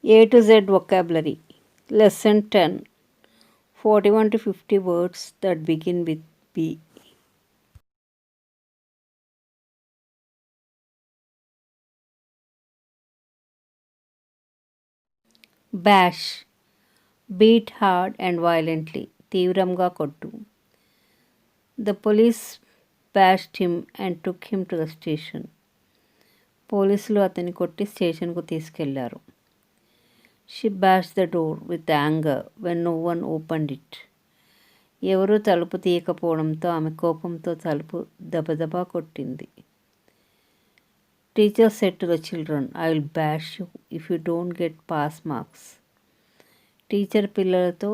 A to Z vocabulary. Lesson 10. 41 to 50 words that begin with B. Bash. Beat hard and violently. తీవ్రంగా కొట్టు. The police bashed him and took him to the station. పోలీసులు అతన్ని కొట్టి స్టేషన్కు తీసుకెళ్లారు. She bashed the door with anger when no one opened it. ఎవరూ తలుపు తీయకపోవడంతో ఆమె కోపంతో తలుపు దబదబా కొట్టింది. Teacher said to the children, I will bash you if you don't get pass marks. Teacher పిల్లలతో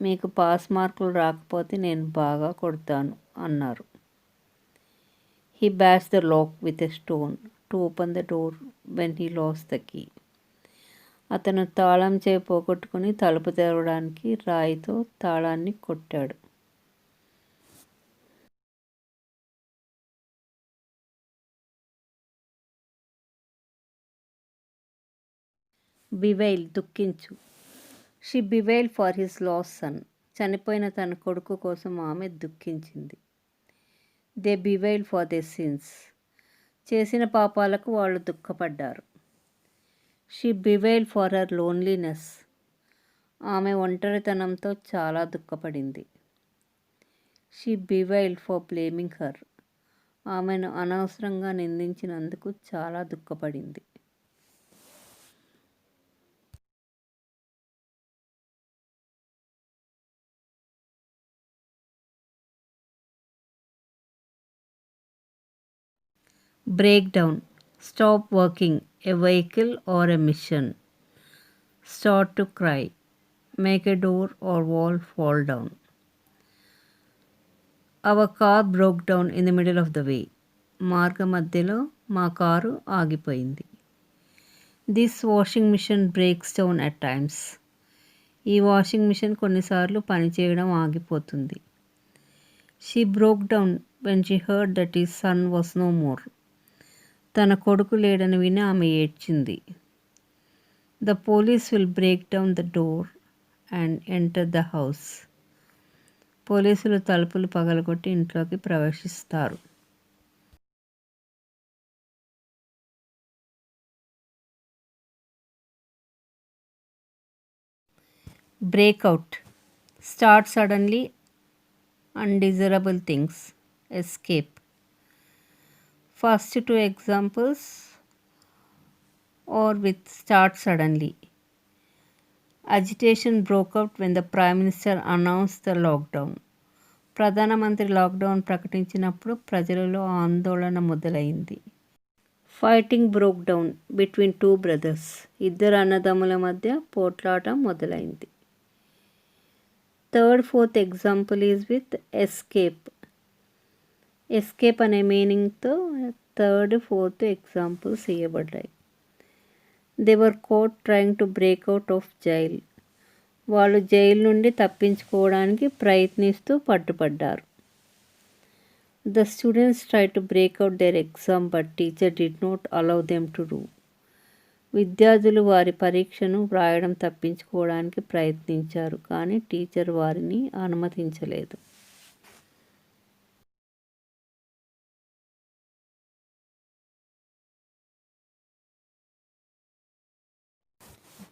మీకు పాస్ మార్కులు రాకపోతే నేను బాగా కొడతాను అన్నారు. He bashed the lock with a stone to open the door when he lost the key. అతను తాళం చేయి పోగొట్టుకుని తలుపు తెరవడానికి రాయితో తాళాన్ని కొట్టాడు. బివైల్ దుఃఖించు. She bewail for his loss son. చనిపోయిన తన కొడుకు కోసం ఆమె దుఃఖించింది. They bewail for they sins. చేసిన పాపాలకు వాళ్ళు దుఃఖపడ్డారు. She bewail for her loneliness. ఆమె ఒంటరితనంతో చాలా దుఃఖపడింది. She bewail for blaming her. ఆమెను అనవసరంగా నిందించినందుకు చాలా దుఃఖపడింది. Breakdown. Stop working, a vehicle or a mission. Start to cry. Make a door or wall fall down. Our car broke down in the middle of the way. మార్గ మధ్యలో మా car ఆగిపోయింది. This washing machine breaks down at times. ఈ washing machine కొన్నిసార్లు పనిచేయడం ఆగిపోతుంది. She broke down when she heard that his son was no more. తన కొడుకు లేడని విని ఆమె ఏడ్చింది. The police will break down the door and enter the house. పోలీసులు తలుపులు పగలగొట్టి ఇంట్లోకి ప్రవేశిస్తారు. Breakout. Start suddenly. Undesirable things. Escape. First two examples or with start suddenly. Agitation broke out when the Prime Minister announced the lockdown. ప్రధానమంత్రి lockdown ప్రకటించినప్పుడు ప్రజలలో ఆందోళన మొదలైంది. Fighting broke down between two brothers. ఇద్దరు అన్నదమ్ముల మధ్య పోట్లాట మొదలైంది. Third fourth example is with escape. Escape అనే మీనింగ్తో థర్డ్ ఫోర్త్ ఎగ్జాంపుల్స్ ఇవ్వబడ్డాయి. They were caught trying to break out of jail. వాళ్ళు జైలు నుండి తప్పించుకోవడానికి ప్రయత్నిస్తూ పట్టుపడ్డారు. The students try to break out their exam but teacher did not allow them to do. విద్యార్థులు వారి పరీక్షను వ్రాయడం తప్పించుకోవడానికి ప్రయత్నించారు, కానీ టీచర్ వారిని అనుమతించలేదు.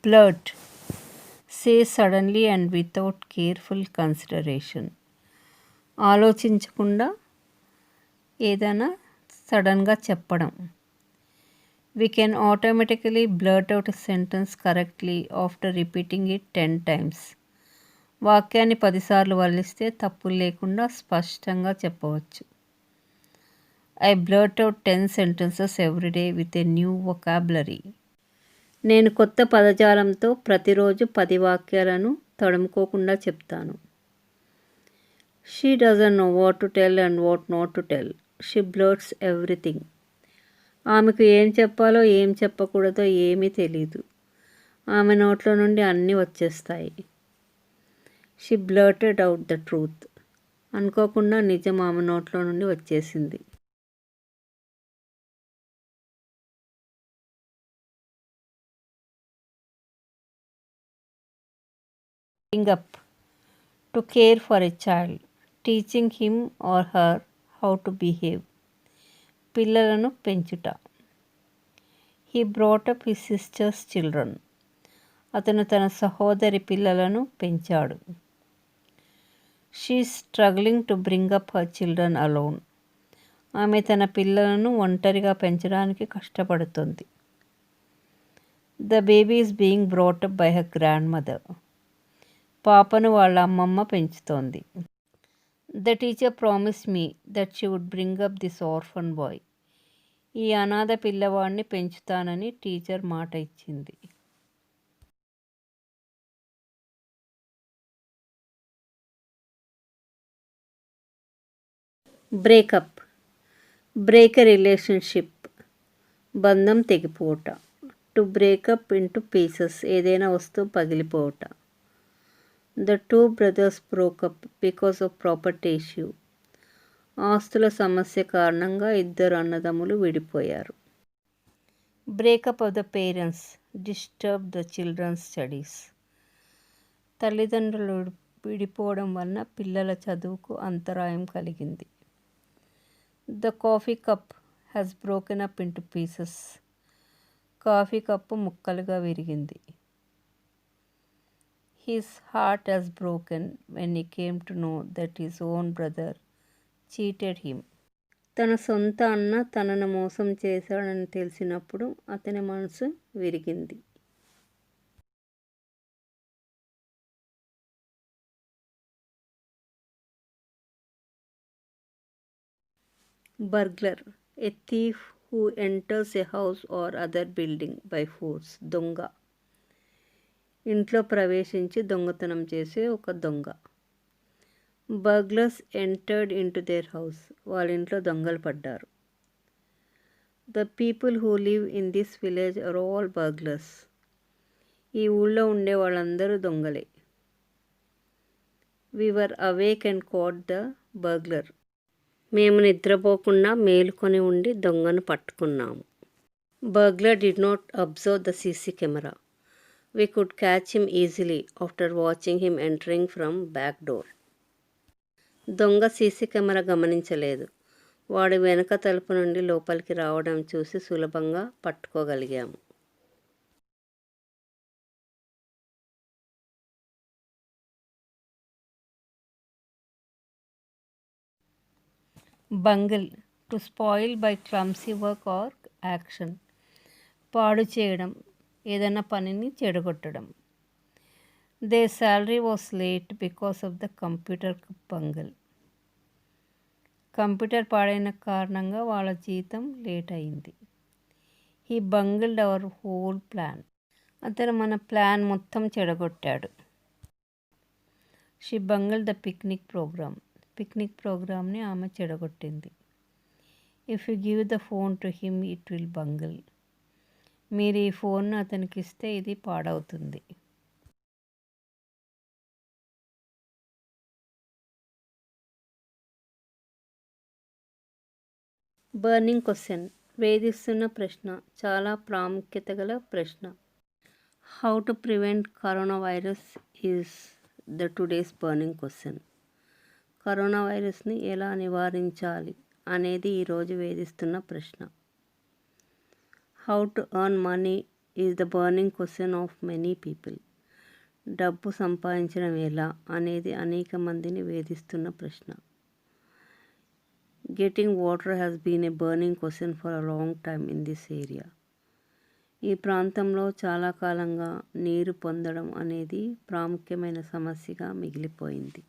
Blurt. Say suddenly and without careful consideration. ఆలోచించకుండా ఏదైనా సడన్గా చెప్పడం. We can automatically blurt out a sentence correctly after repeating it 10 times. వాక్యాన్ని 10 సార్లు వల్లిస్తే తప్పులు లేకుండా స్పష్టంగా చెప్పవచ్చు. I blurt out 10 sentences every day with a new vocabulary. నేను కొత్త పదజాలంతో ప్రతిరోజు 10 వాక్యాలను తడుముకోకుండా చెప్తాను. She doesn't know what to tell and what not to tell. She blurts everything. ఆమెకు ఏం చెప్పాలో ఏం చెప్పకూడదో ఏమీ తెలీదు. ఆమె నోట్లో నుండి అన్నీ వచ్చేస్తాయి. She blurted out the truth. అనుకోకుండా నిజం ఆమె నోట్లో నుండి వచ్చేసింది. bring up to care for a child, teaching him or her how to behave. పిల్లలను పెంచుట. He brought up his sister's children. అతను తన సహోదరి పిల్లలను పెంచాడు. She is struggling to bring up her children alone. ఆమె తన పిల్లలను ఒంటరిగా పెంచడానికి కష్టపడుతుంది. The baby is being brought up by her grandmother. పాపను వాళ్ళ అమ్మమ్మ పెంచుతోంది. The teacher promised me that she would bring up this orphan boy. ఈ అనాథ పిల్లవాడిని పెంచుతానని టీచర్ మాట ఇచ్చింది. బ్రేకప్. Break a relationship. బంధం తెగిపోవట. To break up into pieces. ఏదైనా వస్తువు పగిలిపోవట. The two brothers broke up because of property issue. ఆస్తుల సమస్య కారణంగా ఇద్దరు అన్నదమ్ములు విడిపోయారు. Breakup of the parents disturb the children's studies. తల్లిదండ్రులు విడిపోవడం వలన పిల్లల చదువుకు అంతరాయం కలిగింది. The coffee cup has broken up into pieces. Coffee cup ముక్కలుగా విరిగింది. His heart has broken when he came to know that his own brother cheated him. తన సొంత అన్న తనను మోసం చేశాడని తెలిసినప్పుడు అతని మనసు విరిగింది. Burglar. A thief who enters a house or other building by force. దొంగ. ఇంట్లో ప్రవేశించి దొంగతనం చేసే ఒక దొంగ. Burglars entered into their house. వాళ్ళ ఇంట్లో దొంగలు పడ్డారు. The people who live in this village are all burglars. ఈ ఊళ్ళో ఉండే వాళ్ళందరూ దొంగలే. We were awake and caught the burglar. మేము నిద్రపోకుండా మేలుకొని ఉండి దొంగను పట్టుకున్నాము. Burglar did not observe the CC camera. We could catch him easily after watching him entering from back door. దొంగ సీసీ కెమెరా గమనించలేదు. వాడు వెనక తలుపు నుండి లోపలికి రావడం చూసి సులభంగా పట్టుకోగలిగాము. Bungle. To spoil by clumsy work or action. పాడు చేయడం, ఏదైనా పనిని చెడగొట్టడం. They salary was late because of the computer bungle. Computer పాడైన కారణంగా వాళ్ళ జీతం లేట్ అయింది. He bungled our whole plan. అతను మన ప్లాన్ మొత్తం చెడగొట్టాడు. She bungled the picnic program. Picnic ప్రోగ్రామ్ని ఆమె చెడగొట్టింది. If you give the phone to him it will bungle. మీరు ఈ ఫోన్ను అతనికి ఇస్తే ఇది పాడవుతుంది. Burning question. వేధిస్తున్న ప్రశ్న. చాలా ప్రాముఖ్యత గల ప్రశ్న. How to prevent corona virus is the today's burning question. Corona వైరస్ని ఎలా నివారించాలి అనేది ఈరోజు వేధిస్తున్న ప్రశ్న. How to earn money is the burning question of many people. డబ్బు సంపాదించడం ఎలా అనేది అనేక మందిని వేధిస్తున్న ప్రశ్న. Getting water has been a burning question for a long time in this area. ఈ ప్రాంతంలో చాలా కాలంగా నీరు పొందడం అనేది ప్రాముఖ్యమైన సమస్యగా మిగిలిపోయింది.